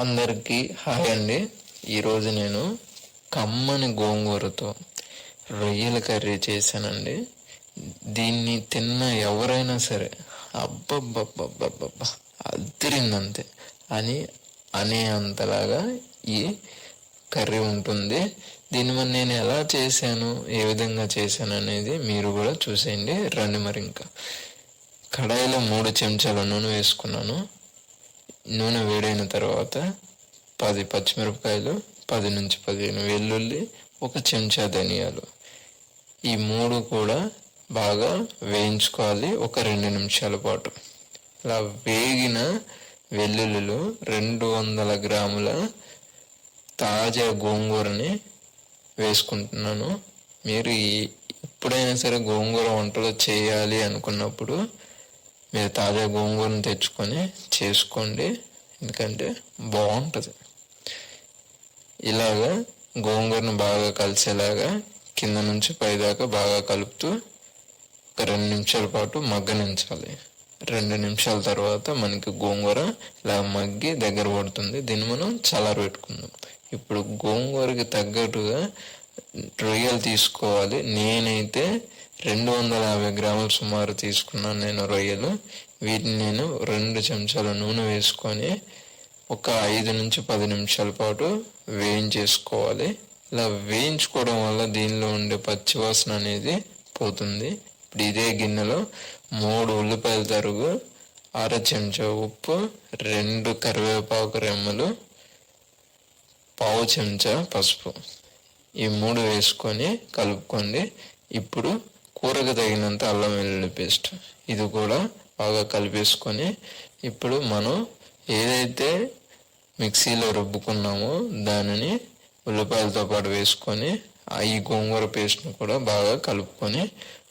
అందరికీ హాయ్ అండి. ఈరోజు నేను కమ్మని గోంగూరతో రొయ్యల కర్రీ చేశానండి. దీన్ని తిన్న ఎవరైనా సరే అబ్బబ్బబ్బబ్బబ్బబ్బా అదిరిందంతే అని అనే అంతలాగా ఈ కర్రీ ఉంటుంది. దీన్ని మరి నేను ఎలా చేశాను, ఏ విధంగా చేశాను అనేది మీరు కూడా చూసేయండి. రండి. మరి ఇంకా కడాయిలో 3 చెంచాల నూనె వేసుకున్నాను. నూనె వేడైన తర్వాత 10 పచ్చిమిరపకాయలు, 10 నుంచి 15 వెల్లుల్లి, 1 చెంచా ధనియాలు, ఈ 3 కూడా బాగా వేయించుకోవాలి ఒక 2 నిమిషాల పాటు. ఇలా వేగిన వెల్లుల్లిలో 200 గ్రాముల తాజా గోంగూరని వేసుకుంటున్నాను. మీరు ఎప్పుడైనా సరే గోంగూర వంటలు చేయాలి అనుకున్నప్పుడు మీరు తాజా గోంగూరను తెచ్చుకొని చేసుకోండి, ఎందుకంటే బాగుంటుంది. ఇలాగా గోంగూరను బాగా కలిసేలాగా కింద నుంచి పైదాకా బాగా కలుపుతూ ఒక 2 నిమిషాల పాటు మగ్గనించాలి. 2 నిమిషాల తర్వాత మనకి గోంగూర ఇలా మగ్గి దగ్గర పడుతుంది. దీన్ని మనం చల్లారబెట్టుకుందాం. ఇప్పుడు గోంగూరకి తగ్గట్టుగా రొయ్యలు తీసుకోవాలి. నేనైతే 250 గ్రాములు సుమారు తీసుకున్నాను నేను రొయ్యలు. వీటిని నేను 2 చెంచాల నూనె వేసుకొని ఒక 5 నుంచి 10 నిమిషాల పాటు వేయించేసుకోవాలి. ఇలా వేయించుకోవడం వల్ల దీనిలో ఉండే పచ్చివాసన అనేది పోతుంది. ఇప్పుడు ఇదే గిన్నెలో 3 ఉల్లిపాయల తరుగు, 1/2 చెంచా ఉప్పు, 2 కరివేపాకు రెమ్మలు, 1/2 చెంచా పసుపు, ఈ 3 వేసుకొని కలుపుకోండి. ఇప్పుడు కూరకు తగినంత అల్లం వెల్లుల్లి పేస్ట్, ఇది కూడా బాగా కలిపేసుకొని ఇప్పుడు మనం ఏదైతే మిక్సీలో రుబ్బుకున్నామో దానిని ఉల్లిపాయలతో పాటు వేసుకొని ఈ గోంగూర పేస్ట్ను కూడా బాగా కలుపుకొని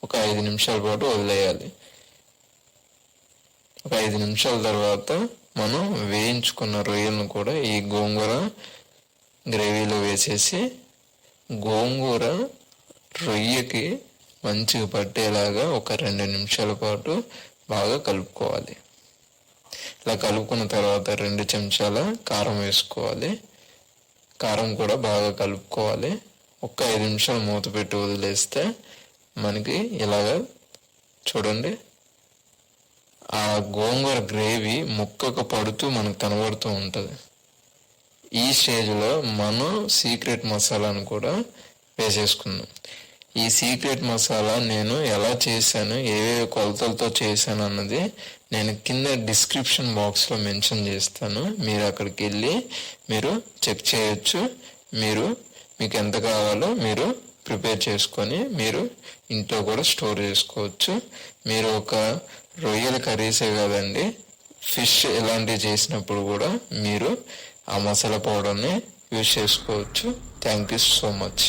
ఒక 5 నిమిషాల పాటు వదిలేయాలి. ఒక 5 నిమిషాల తర్వాత మనం వేయించుకున్న రొయ్యలను కూడా ఈ గోంగూర గ్రేవీలో వేసేసి గోంగూర రొయ్యకి మంచిగా పట్టేలాగా ఒక 2 నిమిషాల పాటు బాగా కలుపుకోవాలి. ఇలా కలుపుకున్న తర్వాత 2 చెంచాల కారం వేసుకోవాలి. కారం కూడా బాగా కలుపుకోవాలి. ఒక 5 నిమిషాలు మూత పెట్టి వదిలేస్తే మనకి ఇలాగా చూడండి ఆ గోంగూర గ్రేవీ ముక్కకు పడుతూ మనకు కనబడుతూ ఉంటుంది. ఈ స్టేజ్లో మనం సీక్రెట్ మసాలాను కూడా వేసేసుకుందాం. ఈ సీక్రెట్ మసాలా నేను ఎలా చేశాను, ఏవేవి కొలతలతో చేశాను అన్నది నేను కింద డిస్క్రిప్షన్ బాక్స్లో మెన్షన్ చేస్తాను. మీరు అక్కడికి వెళ్ళి మీరు చెక్ చేయొచ్చు. మీకు ఎంత కావాలో మీరు ప్రిపేర్ చేసుకొని మీరు ఇంట్లో కూడా స్టోర్ చేసుకోవచ్చు. మీరు ఒక రొయ్యల కర్రీసే కాదండి, ఫిష్ ఇలాంటివి చేసినప్పుడు కూడా మీరు ఆ మసాలా పౌడర్ని యూజ్ చేసుకోవచ్చు. Thank you so much.